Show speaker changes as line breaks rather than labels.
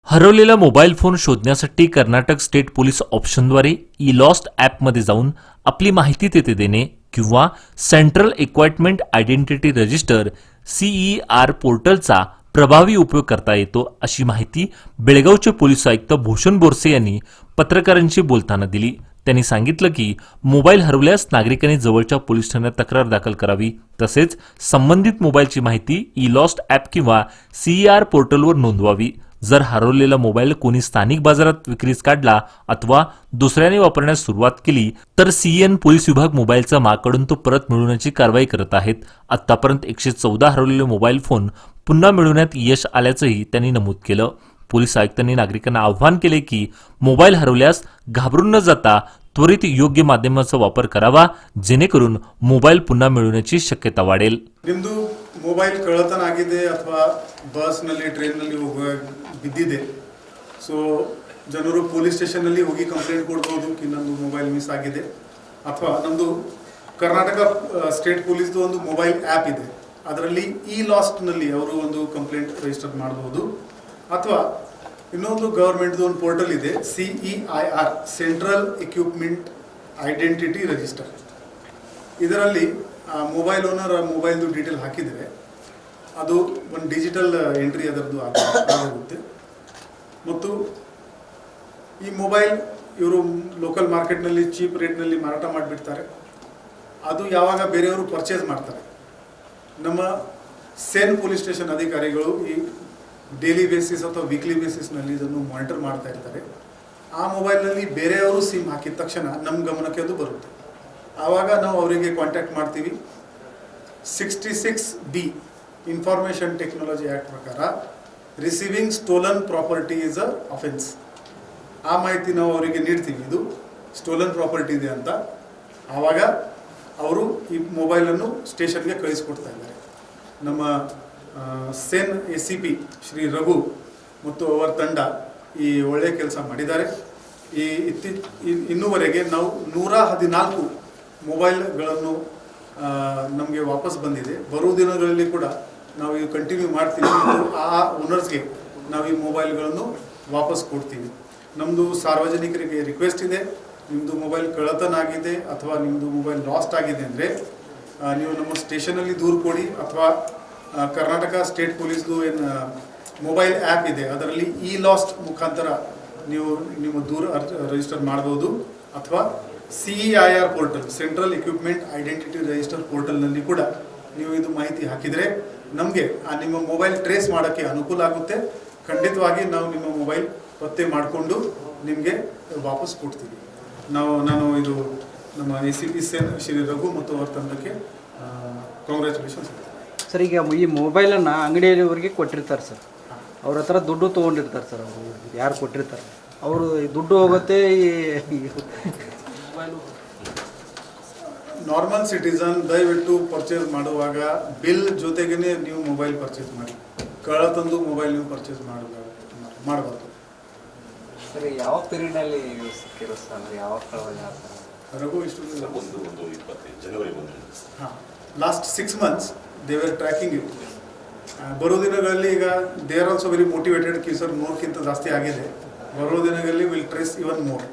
हरवलेला mobile phone शोधण्यासाठी Karnataka state police ऑप्शनद्वारे ई lost ॲपमध्ये जाऊन आपली माहिती तेथे देणे किंवा सेंट्रल इक्वायरमेंट आयडेंटिटी रजिस्टर CER पोर्टलचा प्रभावी उपयोग करता येतो अशी माहिती बेळगावचे पोलीस आयुक्त भूषण बोरसे यांनी पत्रकारांशी बोलताना दिली। त्यांनी सांगितलं की मोबाईल हरवल्यास नागरिकांनी जवळच्या पोलीस ठाण्यात तक्रार दाखल करावी, तसेच संबंधित मोबाईलची माहिती ई लॉस्ट ॲप किंवा CER पोर्टलवर नोंदवावी। जर हरवलेला मोबाईल कोणी स्थानिक बाजारात विक्रीस काढला अथवा दुसऱ्याने वापरण्यास सुरुवात केली तर CN पोलीस विभाग मोबाईलचा मागकडून तो परत मिळवण्याची कारवाई करत आहेत। आतापर्यंत 114 हरवलेले मोबाईल फोन पुन्हा मिळवण्यात यश आल्याचंही त्यांनी नमूद केलं। पोलीस आयुक्तांनी नागरिकांना आवाहन केले की मोबाईल हरवल्यास घाबरून न जाता त्वरित योग्य माध्यमाचा वापर करावा, जेणेकरून मोबाईल पुन्हा मिळवण्याची शक्यता वाढेल।
ನಿಮ್ಮದು ಮೊಬೈಲ್ ಕಳ್ಳತನ ಆಗಿದೆ ಅಥವಾ ಬಸ್ನಲ್ಲಿ ಟ್ರೈನ್ನಲ್ಲಿ ಹೋಗುವಾಗ ಬಿದ್ದಿದೆ, ಸೊ ಜನರು ಪೊಲೀಸ್ ಸ್ಟೇಷನ್ನಲ್ಲಿ ಹೋಗಿ ಕಂಪ್ಲೇಂಟ್ ಕೊಡ್ಬೋದು कि ನಂದು ಮೊಬೈಲ್ ಮಿಸ್ ಆಗಿದೆ, ಅಥವಾ ನಮ್ಮದು ಕರ್ನಾಟಕ ಸ್ಟೇಟ್ ಪೊಲೀಸ್ದು ಒಂದು ಮೊಬೈಲ್ ಆ್ಯಪ್ ಇದೆ, ಅದರಲ್ಲಿ ಇ ಲಾಸ್ಟ್ನಲ್ಲಿ ಅವರು ಒಂದು ಕಂಪ್ಲೇಂಟ್ ರಿಜಿಸ್ಟರ್ ಮಾಡಬಹುದು, ಅಥವಾ ಇನ್ನೊಂದು ಗವರ್ಮೆಂಟ್ದು ಒಂದು ಪೋರ್ಟಲ್ ಇದೆ CEIR central equipment identity register, ಇದರಲ್ಲಿ ಮೊಬೈಲ್ ಓನರ್ ಮೊಬೈಲ್ದು ಡೀಟೇಲ್ ಹಾಕಿದರೆ ಅದು ಒಂದು ಡಿಜಿಟಲ್ ಎಂಟ್ರಿ ಅದರದ್ದು ಆಗುತ್ತೆ। ಮತ್ತು ಈ ಮೊಬೈಲ್ ಇವರು ಲೋಕಲ್ ಮಾರ್ಕೆಟ್ನಲ್ಲಿ ಚೀಪ್ ರೇಟ್ನಲ್ಲಿ ಮಾರಾಟ ಮಾಡಿಬಿಡ್ತಾರೆ, ಅದು ಯಾವಾಗ ಬೇರೆಯವರು ಪರ್ಚೇಸ್ ಮಾಡ್ತಾರೆ ನಮ್ಮ ಸೇನ್ ಪೊಲೀಸ್ ಸ್ಟೇಷನ್ ಅಧಿಕಾರಿಗಳು ಈ ಡೈಲಿ ಬೇಸಿಸ್ ಅಥವಾ ವೀಕ್ಲಿ ಬೇಸಿಸ್ನಲ್ಲಿ ಇದನ್ನು ಮಾನಿಟರ್ ಮಾಡ್ತಾ ಇರ್ತಾರೆ। ಆ ಮೊಬೈಲ್ನಲ್ಲಿ ಬೇರೆಯವರು ಸಿಮ್ ಹಾಕಿದ ತಕ್ಷಣ ನಮ್ಮ ಗಮನಕ್ಕೆ ಅದು ಬರುತ್ತೆ, ಆವಾಗ ನಾವು ಅವರಿಗೆ ಕಾಂಟ್ಯಾಕ್ಟ್ ಮಾಡ್ತೀವಿ। 66B ಇನ್ಫಾರ್ಮೇಷನ್ ಟೆಕ್ನಾಲಜಿ ಆ್ಯಕ್ಟ್ ಪ್ರಕಾರ receiving stolen property is a offence, ಆ ಮಾಹಿತಿ ನಾವು ಅವರಿಗೆ ನೀಡ್ತೀವಿ, ಇದು ಸ್ಟೋಲನ್ ಪ್ರಾಪರ್ಟಿ ಇದೆ ಅಂತ। ಆವಾಗ ಅವರು ಈ ಮೊಬೈಲನ್ನು ಸ್ಟೇಷನ್ಗೆ ಕಳಿಸ್ಕೊಡ್ತಾ ಇದ್ದಾರೆ। ನಮ್ಮ ಸೇನ್ ACP ಶ್ರೀ ರಘು ಮತ್ತು ಅವರ ತಂಡ ಈ ಒಳ್ಳೆಯ ಕೆಲಸ ಮಾಡಿದ್ದಾರೆ। ಇನ್ನೂವರೆಗೆ ನಾವು 114 ಮೊಬೈಲ್ಗಳನ್ನು ನಮಗೆ ವಾಪಸ್ ಬಂದಿದೆ। ಬರುವ ದಿನಗಳಲ್ಲಿ ಕೂಡ ನಾವು ಇದು ಕಂಟಿನ್ಯೂ ಮಾಡ್ತೀವಿ ಮತ್ತು ಆ ಓನರ್ಸ್ಗೆ ನಾವು ಈ ಮೊಬೈಲ್ಗಳನ್ನು ವಾಪಸ್ ಕೊಡ್ತೀವಿ। ನಮ್ಮದು ಸಾರ್ವಜನಿಕರಿಗೆ ರಿಕ್ವೆಸ್ಟ್ ಇದೆ, ನಿಮ್ಮದು ಮೊಬೈಲ್ ಕಳ್ಳತನ ಆಗಿದೆ ಅಥವಾ ನಿಮ್ಮದು ಮೊಬೈಲ್ ಲಾಸ್ಟ್ ಆಗಿದೆ ಅಂದರೆ ನೀವು ನಮ್ಮ ಸ್ಟೇಷನಲ್ಲಿ ದೂರು ಕೊಡಿ, ಅಥವಾ ಕರ್ನಾಟಕ ಸ್ಟೇಟ್ ಪೊಲೀಸ್ದು ಏನು ಮೊಬೈಲ್ ಆ್ಯಪ್ ಇದೆ ಅದರಲ್ಲಿ ಇ ಲಾಸ್ಟ್ ಮುಖಾಂತರ ನೀವು ನಿಮ್ಮ ದೂರು ರಿಜಿಸ್ಟರ್ ಮಾಡ್ಬೋದು, ಅಥವಾ CEIR portal central equipment identity register ಪೋರ್ಟಲ್ನಲ್ಲಿ ಕೂಡ ನೀವು ಇದು ಮಾಹಿತಿ ಹಾಕಿದರೆ ನಮಗೆ ನಿಮ್ಮ ಮೊಬೈಲ್ ಟ್ರೇಸ್ ಮಾಡೋಕ್ಕೆ ಅನುಕೂಲ ಆಗುತ್ತೆ। ಖಂಡಿತವಾಗಿ ನಾವು ನಿಮ್ಮ ಮೊಬೈಲ್ ಪತ್ತೆ ಮಾಡಿಕೊಂಡು ನಿಮಗೆ ವಾಪಸ್ ಕೊಡ್ತೀವಿ। ನಾನು ಇದು ನಮ್ಮ ACP ಸೇನ್ ಶ್ರೀ ರಘು ಮತ್ತು ಅವರ ತಂಡಕ್ಕೆ ಕಾಂಗ್ರ್ಯಾಚುಲೇಷನ್ಸ್
ಸರ್। ಈಗ ಈ ಮೊಬೈಲನ್ನು ಅಂಗಡಿಯವರಿಗೆ ಕೊಟ್ಟಿರ್ತಾರೆ ಸರ್, ಅವ್ರ ಹತ್ರ ದುಡ್ಡು ತೊಗೊಂಡಿರ್ತಾರೆ ಸರ್, ಅವರು ಯಾರು ಕೊಟ್ಟಿರ್ತಾರೆ ಅವರು ದುಡ್ಡು ಹೋಗುತ್ತೆ।
ನಾರ್ಮಲ್ ಸಿಟಿಸನ್ ದಯವಿಟ್ಟು ಪರ್ಚೇಸ್ ಮಾಡುವಾಗ ಬಿಲ್ ಜೊತೆಗೇ ನೀವು ಮೊಬೈಲ್ ಪರ್ಚೇಸ್ ಮಾಡಿ, ಕಳ್ಳತಂದು ಮೊಬೈಲ್ ನೀವು ಪರ್ಚೇಸ್ ಮಾಡಬಾರ್ದು
ಸರ್। ಯಾವ ಪೀರಿಯಡಲ್ಲಿ ಸಿಕ್ಕಿರೋ ಸರ್, ಅಂದರೆ ಯಾವ
ರಘು ಇಷ್ಟು ಹಾಂ last 6 months they are tracking it. ಬರೋ ದಿನಗಳಲ್ಲಿ ಈಗ they are also very motivated ಕಿ ಸರ್ 100ಕ್ಕಿಂತ ಜಾಸ್ತಿ ಆಗಿದೆ, ಬರೋ ದಿನಗಳಲ್ಲಿ ವಿಲ್ ಟ್ರೇಸ್ ಇವನ್ ಮೋರ್।